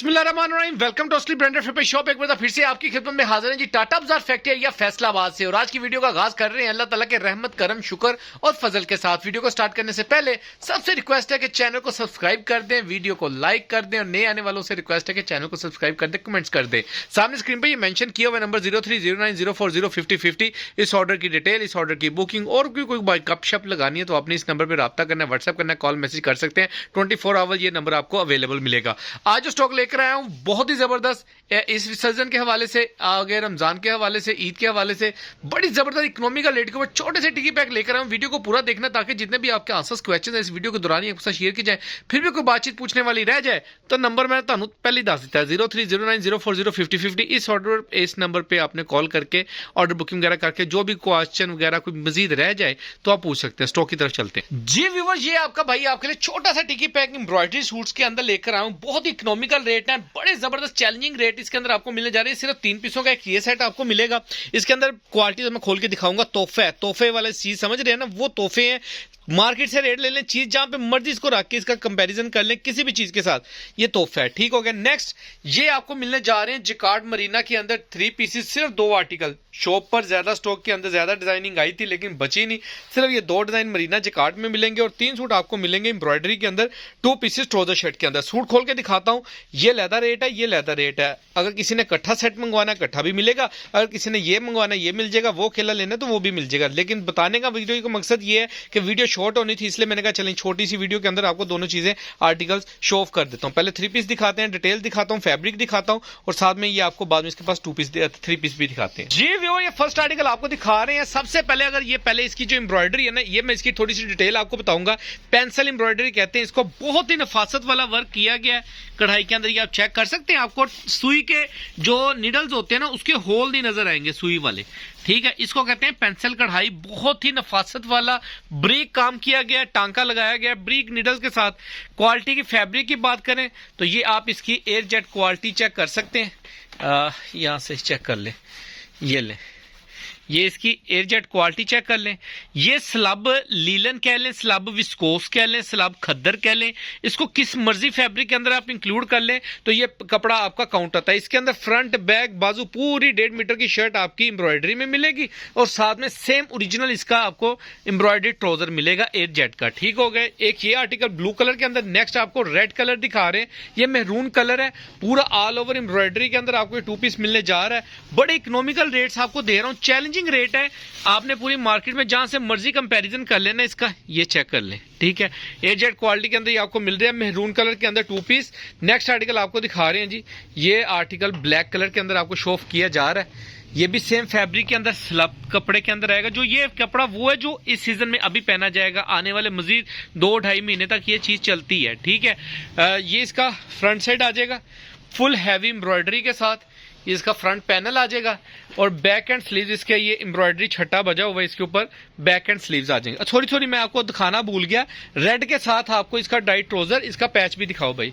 बिस्मिल्लाहिर्रहमानिर्रहीम, welcome to असली branded फिर शॉप। एक बार फिर से आपकी खिदमत में हाजिर हैं जी, टाटा बाजार फैक्ट्री या फैसलाबाद से। और आज की वीडियो का आगाज कर रहे हैं अल्लाह ताला के रहमत करम शुक्र और फजल के साथ। वीडियो को स्टार्ट करने से पहले सबसे रिक्वेस्ट है कि चैनल को सब्सक्राइब कर दें, वीडियो को लाइक कर दें और नए आने वालों से रिक्वेस्ट है कि चैनल को सब्सक्राइब कर दें, कमेंट्स कर दें। सामने स्क्रीन पर ये मेंशन किया हुआ नंबर 0309040550 इस ऑर्डर की डिटेल, इस ऑर्डर की बुकिंग और कोई गपशप लगानी है तो आपने इस नंबर पर रब्ता करना है, व्हाट्सएप करना है, कॉल मैसेज कर सकते हैं। 24 आवर ये नंबर आपको अवेलेबल मिलेगा। आज जो स्टॉक लेकर आया हूं बहुत ही जबरदस्त, इस विसर्जन के हवाले से, आगे रमजान के हवाले से, ईद के हवाले से बड़ी जबरदस्त इकोनॉमी का रेट के ऊपर छोटे से टिकी पैक लेकर आया हूं। वीडियो को पूरा देखना ताकि जितने भी आपके आंसर्स क्वेश्चन है इस वीडियो के दौरान आपके साथ शेयर की जाए। फिर भी कोई बातचीत पूछने वाली रह जाए तो नंबर मैंने ਤੁਹਾਨੂੰ पहले ही दस दिता है 0309040550। इस ऑर्डर इस नंबर पे आपने कॉल करके ऑर्डर बुकिंग वगैरह करके जो भी क्वेश्चन वगैरह कोई मजीद रह जाए तो आप पूछ सकते हैं। स्टॉक की तरफ चलते हैं जी व्यूअर्स, ये आपका भाई आपके लिए छोटा सा टिकी पैक एम्ब्रॉयडरी सूट्स के अंदर लेकर आया हूं। बहुत ही इकोनॉमिकल रेट है, बड़े जबरदस्त चैलेंजिंग रेट इसके अंदर आपको मिलने जा रही है। सिर्फ 3 पीसों का एक ये सेट आपको मिलेगा। इसके अंदर क्वालिटी मैं खोल के दिखाऊंगा। तोहफा है, तोहफे वाले चीज समझ रहे हैं ना, वो तोहफे हैं। मार्केट से रेट ले लें, चीज जहां पे मर्जी इसको रख के इसका कंपैरिजन कर लें किसी भी चीज के साथ, ये तोहफा है। ठीक हो गया। नेक्स्ट ये आपको मिलने जा रहे हैं जिकार्ड मरीना के अंदर 3 पीसेस, सिर्फ 2 आर्टिकल। शॉप पर ज्यादा स्टॉक के अंदर ज्यादा डिजाइनिंग आई थी लेकिन बची नहीं, सिर्फ ये 2 डिजाइन मरीना जिकार्ड में मिलेंगे और 3 सूट आपको मिलेंगे एम्ब्रॉयडरी के अंदर 2 पीसेस ट्राउजर शर्ट के अंदर। सूट खोल के दिखाता हूं। ये लहदा रेट है, ये लहदा रेट है। अगर किसी ने इकट्ठा सेट मंगवाना इकट्ठा भी मिलेगा, अगर किसी ने ये मंगवाना ये मिल जाएगा, वो खेला लेना तो वो भी मिल जाएगा। लेकिन बताने का वीडियो का मकसद ये है कि वीडियो शॉर्ट होनी थी, इसलिए मैंने कहा चलें छोटी सी वीडियो के अंदर आपको दोनों चीजें आर्टिकल्स शो ऑफ कर देता हूं। पहले 3 पीस दिखाते हैं, डिटेल दिखाता हूं, फैब्रिक दिखाता हूं और साथ में ये आपको बाद में इसके पास 2 पीस 3 पीस भी दिखाते हैं जी व्यूअर। ये फर्स्ट आर्टिकल आपको दिखा रहे हैं। सबसे पहले अगर ये पहले इसकी जो एम्ब्रॉयडरी है ना, ये मैं इसकी थोड़ी सी डिटेल आपको बताऊंगा। पेंसिल एम्ब्रॉयडरी कहते हैं इसको। बहुत ही नफासत वाला वर्क किया गया है कढ़ाई के अंदर, ये आप चेक कर सकते हैं। आपको सुई के जो निडल्स होते हैं ना उसके होल नहीं नजर आएंगे सुई वाले। ठीक है, इसको कहते हैं पेंसिल कढ़ाई। बहुत ही नफासत वाला ब्रीक काम किया गया, टांका लगाया गया ब्रीक निडल्स के साथ। क्वालिटी की फैब्रिक की बात करें तो ये आप इसकी एयर जेट क्वालिटी चेक कर सकते हैं। यहां से चेक कर लें, ये लें, ये इसकी एयर जेट क्वालिटी चेक कर लें। ये स्लब लीलन कह लें, स्लब विस्कोस कह लें, स्लब खद्दर कह लें, इसको किस मर्जी फैब्रिक के अंदर आप इंक्लूड कर लें तो ये कपड़ा आपका काउंट होता है। इसके अंदर फ्रंट बैक बाजू पूरी 1.5 मीटर की शर्ट आपकी एम्ब्रॉयडरी में मिलेगी और साथ में सेम ओरिजिनल इसका आपको एम्ब्रॉयडरी ट्राउजर मिलेगा एयर जेट का। ठीक हो गए। एक ये आर्टिकल ब्लू कलर के अंदर। नेक्स्ट आपको रेड कलर दिखा रहे हैं, ये मेहरून कलर है। पूरा ऑल ओवर एम्ब्रॉयडरी के अंदर आपको 2 पीस मिलने जा रहा है। बड़े इकोनॉमिकल रेट्स आपको दे रहा हूं, चैलेंजिंग रेट है। आपने पूरी मार्केट में जहां से मर्जी कंपैरिजन कर लेना इसका, ये चेक कर लें। ठीक है, एयर जेट क्वालिटी के अंदर ये आपको मिल रहा है मेहरून कलर के अंदर 2 पीस। नेक्स्ट आर्टिकल आपको दिखा रहे हैं जी, ये आर्टिकल ब्लैक कलर के अंदर आपको शो ऑफ किया जा रहा है। ये भी सेम फैब्रिक के अंदर स्लब कपड़े के अंदर आएगा। जो ये कपड़ा वो है जो इस सीजन में अभी पहना जाएगा, आने वाले मजीद 2-2.5 महीने तक ये चीज चलती है। ठीक है, ये इसका फ्रंट साइड आ जाएगा फुल हैवी एम्ब्रॉयडरी के साथ। इसका फ्रंट पैनल आ जाएगा और बैक एंड स्लीव्स इसके ये एम्ब्रॉयडरी छट्टा बजा हुआ है, इसके ऊपर बैक एंड स्लीव्स आ जाएंगे। थोड़ी मैं आपको दिखाना भूल गया, रेड के साथ आपको इसका डाइट ट्राउजर, इसका पैच भी दिखाओ भाई।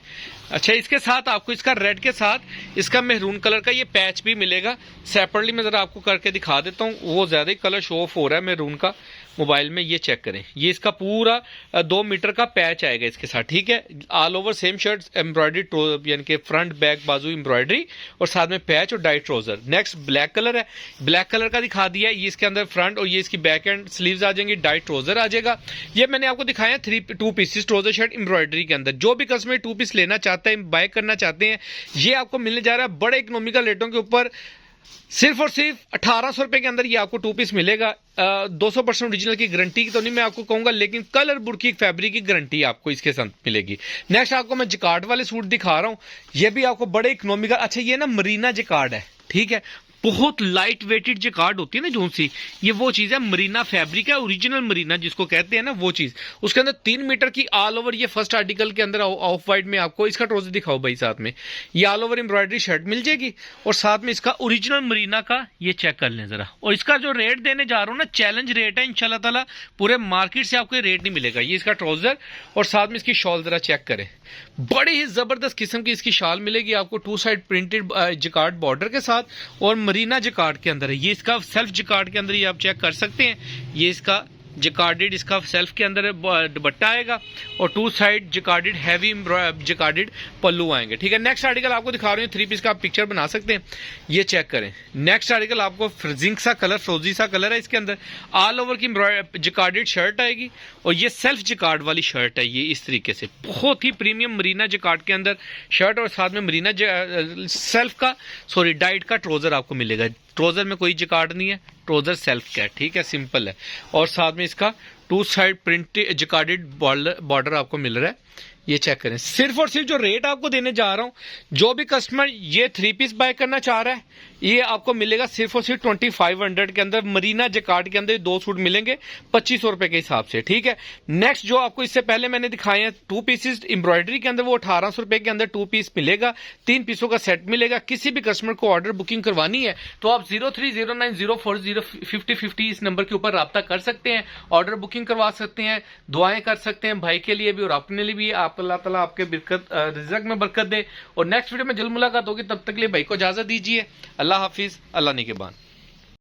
अच्छा, इसके साथ आपको इसका रेड के साथ इसका मेहरून कलर का ये पैच भी मिलेगा। सेपरेटली मैं जरा आपको करके दिखा देता हूँ, वो ज्यादा ही कलर शो ऑफ हो रहा है मेहरून का मोबाइल में। ये चेक करें, ये इसका पूरा 2 मीटर का पैच आएगा इसके साथ। ठीक है, all over same shirt embroidery, यानी कि फ्रंट बैक बाजू एम्ब्रॉयडरी और साथ में पैच और diet trouser. Next black colour है, ब्लैक कलर का दिखा दिया। ये इसके अंदर फ्रंट और ये इसकी बैक एंड स्लीव्स आ जाएंगी, डाइट ट्राउजर आ जाएगा। ये मैंने आपको दिखाया 2 पीसेस ट्राउजर शर्ट एम्ब्रॉयडरी के अंदर। जो भी कस्टमर 2 पीस लेना चाहते हैं, बाय करना चाहते हैं, ये आपको मिलने जा रहा है बड़े इकोनॉमिकल रेटों के ऊपर। सिर्फ और सिर्फ 1800 रुपए के अंदर ये आपको 2 पीस मिलेगा। 200% ओरिजिनल की गारंटी तो नहीं मैं आपको कहूंगा, लेकिन कलर बुर्की फैब्रिक की गारंटी आपको इसके साथ मिलेगी। नेक्स्ट आपको मैं जिकार्ड वाले सूट दिखा रहा हूं, ये भी आपको बड़े इकोनॉमिकल। अच्छा, ये ना मरीना जिकार्ड है। ठीक है, बहुत लाइट वेटेड जिकार्ड होती है ना जोन सी, ये वो चीज है। मरीना फैब्रिक है, ओरिजिनल मरीना जिसको कहते हैं ना, वो चीज। उसके अंदर 3 मीटर की ऑल ओवर, ये फर्स्ट आर्टिकल के अंदर ऑफ वाइट में आपको इसका ट्राउजर दिखाओ भाई। साथ में ये ऑल ओवर एम्ब्रॉयडरी शर्ट मिल जाएगी और साथ में इसका ओरिजिनल मरीना का ये चेक कर लें जरा। और इसका जो रेट देने जा रहा हूँ ना, चैलेंज रेट है इंशाल्लाह ताला, पूरे मार्केट से आपको रेट नहीं मिलेगा। ये इसका ट्राउजर और साथ में इसकी शॉल जरा चेक करें, बड़ी ही जबरदस्त किस्म की इसकी शाल मिलेगी आपको 2 साइड प्रिंटेड जिकार्ड बॉर्डर के साथ और मरीना जिकार्ड के अंदर है। ये इसका सेल्फ जिकार्ड के अंदर ये आप चेक कर सकते हैं। ये इसका जिकार्डेड इसका सेल्फ के अंदर दुपट्टा आएगा और 2 साइड जिकार्डेड हैवी जिकार्डेड पल्लू आएंगे। ठीक है, नेक्स्ट आर्टिकल आपको दिखा रही हूँ, 3 पीस का आप पिक्चर बना सकते हैं, ये चेक करें। नेक्स्ट आर्टिकल आपको जिंक सा कलर, फ्रोजी सा कलर है, इसके अंदर ऑल ओवर की जिकार्डेड शर्ट आएगी और ये सेल्फ जिकार्ड वाली शर्ट है। ये इस तरीके से बहुत ही प्रीमियम मरीना जिकार्ड के अंदर शर्ट और साथ में मरीना सेल्फ का डाइट का ट्राउजर आपको मिलेगा। ट्राउजर में कोई जिकार्ड नहीं है, ट्राउजर सेल्फ का है। ठीक है, सिंपल है और साथ में इसका 2 साइड प्रिंट जिकार्डेड बॉर्डर आपको मिल रहा है। ये चेक करें, सिर्फ और सिर्फ जो रेट आपको देने जा रहा हूं, जो भी कस्टमर ये 3 पीस बाय करना चाह रहा है ये आपको मिलेगा सिर्फ और सिर्फ 2500 के अंदर। मरीना जिकार्ड के अंदर 2 सूट मिलेंगे 2500 रुपए के हिसाब से। ठीक है, नेक्स्ट जो आपको इससे पहले मैंने दिखाए हैं 2 पीसेस एम्ब्रॉयडरी के अंदर, वो 1800 रुपए के अंदर 2 पीस मिलेगा, 3 पीसों का सेट मिलेगा। किसी भी कस्टमर को ऑर्डर बुकिंग करवानी है तो आप 0309040550 इस नंबर के ऊपर रब्ता कर सकते हैं, ऑर्डर बुकिंग करवा सकते हैं, दुआएं कर सकते हैं भाई के लिए भी और अपने लिए भी। आप अल्लाह ताला आपके रिज़्क़ में बरकत दे और नेक्स्ट वीडियो में जल्द मुलाकात होगी, तब तक के लिए भाई को इजाजत दीजिए। अल्लाह हाफिज, अल्लाह निगहबान।